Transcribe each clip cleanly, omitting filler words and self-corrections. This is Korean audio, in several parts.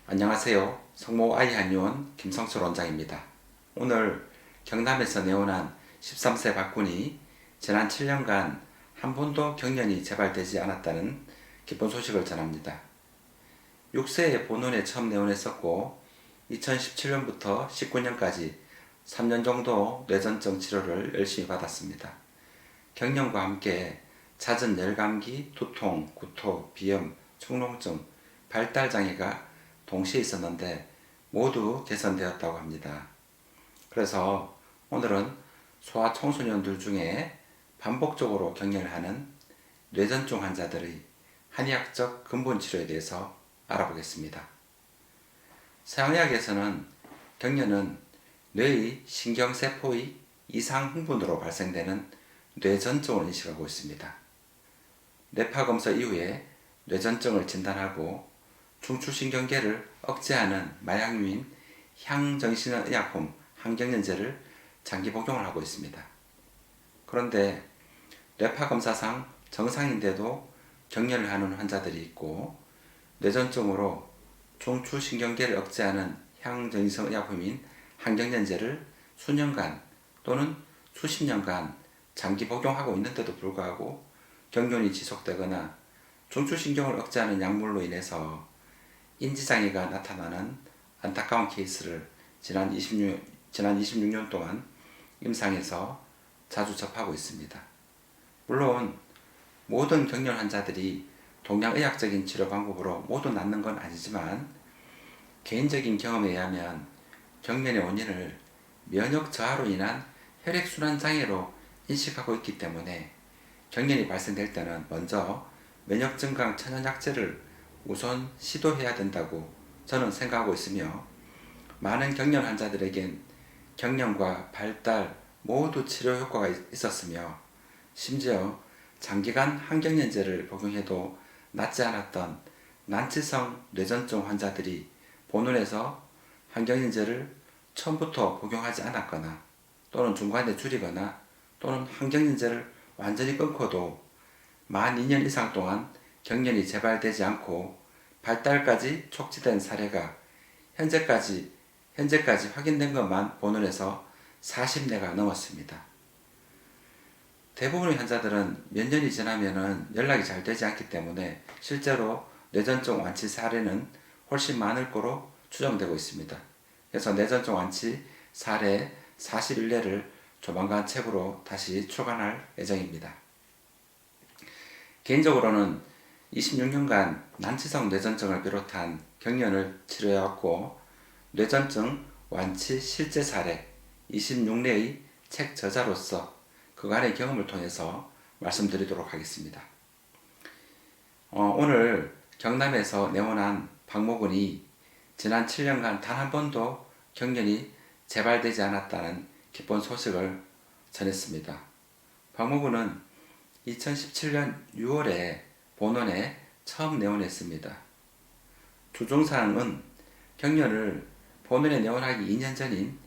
안녕하세요. 성모 아이한의원 김성철 원장입니다. 오늘 경남에서 내원한 13세 박군이 지난 7년간 한 번도 경련이 재발되지 않았다는 기쁜 소식을 전합니다. 6세에 본원에 처음 내원했었고 2017년부터 19년까지 3년 정도 뇌전증 치료를 열심히 받았습니다. 경련과 함께 잦은 열감기, 두통, 구토, 비염, 축농증, 발달장애가 동시에 있었는데 모두 개선되었다고 합니다. 그래서 오늘은 소아청소년들 중에 반복적으로 경련을 하는 뇌전증 환자들의 한의학적 근본 치료에 대해서 알아보겠습니다. 서양의학에서는 경련은 뇌의 신경세포의 이상 흥분으로 발생되는 뇌전증을 인식하고 있습니다. 뇌파검사 이후에 뇌전증을 진단하고 중추신경계를 억제하는 마약류인 향정신의약품 항경련제를 장기 복용을 하고 있습니다. 그런데 뇌파검사상 정상인데도 경련을 하는 환자들이 있고 뇌전증으로 중추신경계를 억제하는 향정신의약품인 항경련제를 수년간 또는 수십 년간 장기 복용하고 있는데도 불구하고 경련이 지속되거나 중추신경을 억제하는 약물로 인해서 인지장애가 나타나는 안타까운 케이스를 지난 26년 동안 임상에서 자주 접하고 있습니다. 물론 모든 경련 환자들이 동양의학적인 치료 방법으로 모두 낫는 건 아니지만 개인적인 경험에 의하면 경련의 원인을 면역 저하로 인한 혈액순환 장애로 인식하고 있기 때문에 경련이 발생될 때는 먼저 면역 증강 천연약제를 우선 시도해야 된다고 저는 생각하고 있으며 많은 경련 환자들에겐 경련과 발달 모두 치료 효과가 있었으며 심지어 장기간 항경련제를 복용해도 낫지 않았던 난치성 뇌전증 환자들이 본원에서 항경련제를 처음부터 복용하지 않았거나 또는 중간에 줄이거나 또는 항경련제를 완전히 끊고도 만 2년 이상 동안 경련이 재발되지 않고 발달까지 촉진된 사례가 현재까지 확인된 것만 본원에서 40내가 넘었습니다. 대부분의 환자들은 몇 년이 지나면 연락이 잘 되지 않기 때문에 실제로 뇌전증 완치 사례는 훨씬 많을 거로 추정되고 있습니다. 그래서 뇌전증 완치 사례 41례를 조만간 책으로 다시 출간할 예정입니다. 개인적으로는 26년간 난치성 뇌전증을 비롯한 경련을 치료해왔고 뇌전증 완치 실제 사례 26례의 책 저자로서 그간의 경험을 통해서 말씀드리도록 하겠습니다. 오늘 경남에서 내원한 박모군이 지난 7년간 단 한 번도 경련이 재발되지 않았다는 기쁜 소식을 전했습니다. 박모군은 2017년 6월에 본원에 처음 내원했습니다. 주증사항은 경련을 본원에 내원하기 2년 전인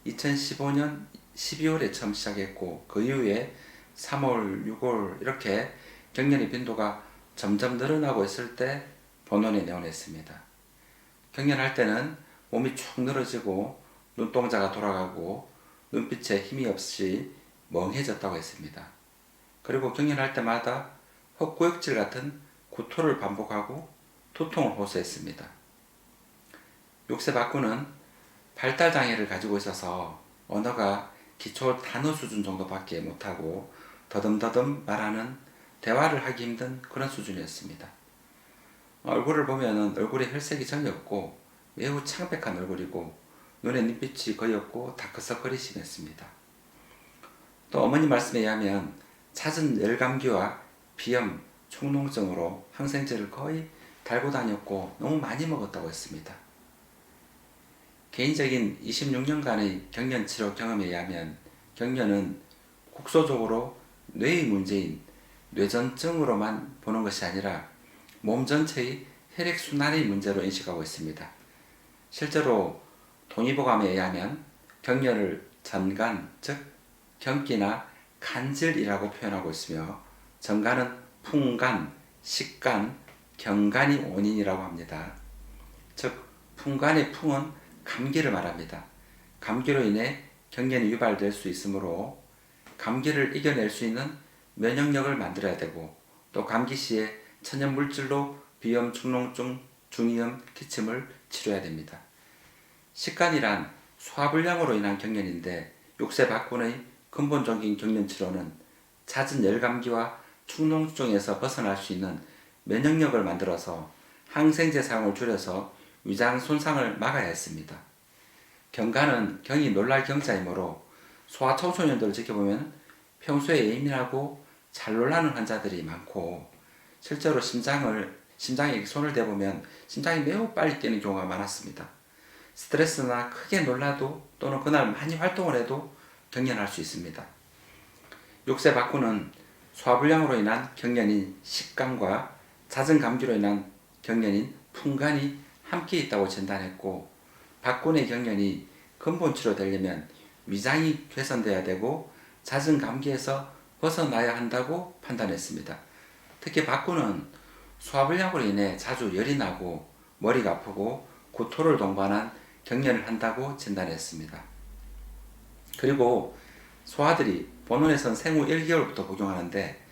2015년 12월에 처음 시작했고 그 이후에 3월, 6월 이렇게 경련의 빈도가 점점 늘어나고 있을 때 본원에 내원했습니다. 경련할 때는 몸이 축 늘어지고 눈동자가 돌아가고 눈빛에 힘이 없이 멍해졌다고 했습니다. 그리고 경련할 때마다 헛구역질 같은 구토를 반복하고 두통을 호소했습니다. 6세 박군은 발달장애를 가지고 있어서 언어가 기초 단어 수준 정도밖에 못하고 더듬더듬 말하는 대화를 하기 힘든 그런 수준이었습니다. 얼굴을 보면 얼굴에 혈색이 전혀 없고 매우 창백한 얼굴이고 눈에 눈빛이 거의 없고 다크서클이 심했습니다. 또 어머니 말씀에 의하면 잦은 열감기와 비염, 축농증으로 항생제를 거의 달고 다녔고 너무 많이 먹었다고 했습니다. 개인적인 26년간의 경련 치료 경험에 의하면 경련은 국소적으로 뇌의 문제인 뇌전증으로만 보는 것이 아니라 몸 전체의 혈액순환의 문제로 인식하고 있습니다. 실제로 동의보감에 의하면 경련을 전간, 즉 경기나 간질이라고 표현하고 있으며 전간은 풍간, 식간, 경간이 원인이라고 합니다. 즉 풍간의 풍은 감기를 말합니다. 감기로 인해 경련이 유발될 수 있으므로 감기를 이겨낼 수 있는 면역력을 만들어야 되고, 또 감기 시에 천연 물질로 비염, 축농증, 중이염, 기침을 치료해야 됩니다. 식간이란 소화불량으로 인한 경련인데, 육세박군의 근본적인 경련 치료는 잦은 열감기와 축농증에서 벗어날 수 있는 면역력을 만들어서 항생제 사용을 줄여서 위장 손상을 막아야 했습니다. 경간은 경이 놀랄 경자이므로 소아 청소년들을 지켜보면 평소에 예민하고 잘 놀라는 환자들이 많고, 실제로 심장에 손을 대보면 심장이 매우 빨리 뛰는 경우가 많았습니다. 스트레스나 크게 놀라도 또는 그날 많이 활동을 해도 경련할 수 있습니다. 육세박군은 소화불량으로 인한 경련인 식간과 잦은 감기로 인한 경련인 풍간이 함께 있다고 진단했고, 박군의 경련이 근본 치료되려면 위장이 개선돼야 되고 잦은 감기에서 벗어나야 한다고 판단했습니다. 특히 박군은 소화불량으로 인해 자주 열이 나고 머리가 아프고 구토를 동반한 경련을 한다고 진단했습니다. 그리고 소아들이 본원에선 생후 1개월부터 복용하는데,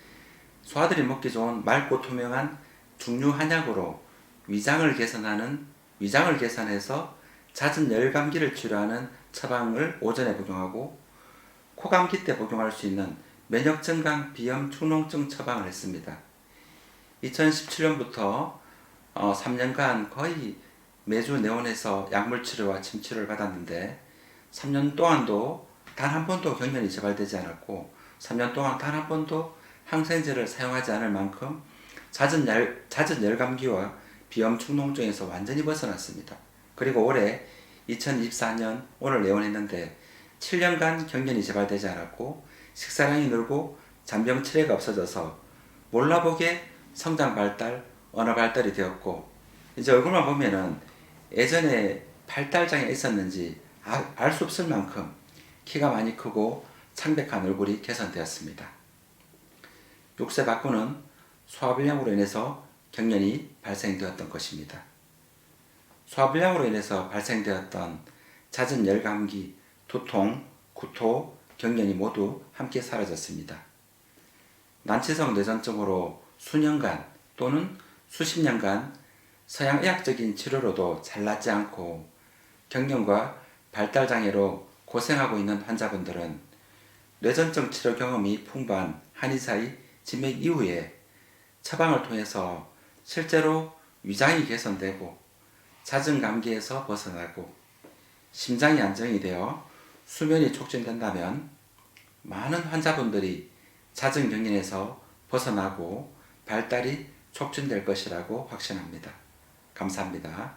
소아들이 먹기 좋은 맑고 투명한 중류 한약으로 위장을 개선해서 잦은 열감기를 치료하는 처방을 오전에 복용하고, 코감기 때 복용할 수 있는 면역증강 비염 축농증 처방을 했습니다. 2017년부터 3년간 거의 매주 내원해서 약물 치료와 침 치료를 받았는데, 3년 동안도 단 한 번도 경련이 재발되지 않았고, 3년 동안 단 한 번도 항생제를 사용하지 않을 만큼 잦은 열감기와 비염 축농증에서 완전히 벗어났습니다. 그리고 올해 2024년 오늘 내원했는데 7년간 경련이 재발되지 않았고, 식사량이 늘고 잔병 치레가 없어져서 몰라보게 성장 발달, 언어 발달이 되었고, 이제 얼굴만 보면은 예전에 발달장애 있었는지 알 수 없을 만큼 키가 많이 크고 창백한 얼굴이 개선되었습니다. 육세박군은 소화불량으로 인해서 경련이 발생되었던 것입니다. 소화불량으로 인해서 발생되었던 잦은 열감기, 두통, 구토, 경련이 모두 함께 사라졌습니다. 난치성 뇌전증으로 수년간 또는 수십 년간 서양의학적인 치료로도 잘 낫지 않고 경련과 발달장애로 고생하고 있는 환자분들은 뇌전증 치료 경험이 풍부한 한의사의 진맥 이후에 처방을 통해서 실제로 위장이 개선되고 잦은 감기에서 벗어나고 심장이 안정이 되어 수면이 촉진된다면 많은 환자분들이 잦은 경련에서 벗어나고 발달이 촉진될 것이라고 확신합니다. 감사합니다.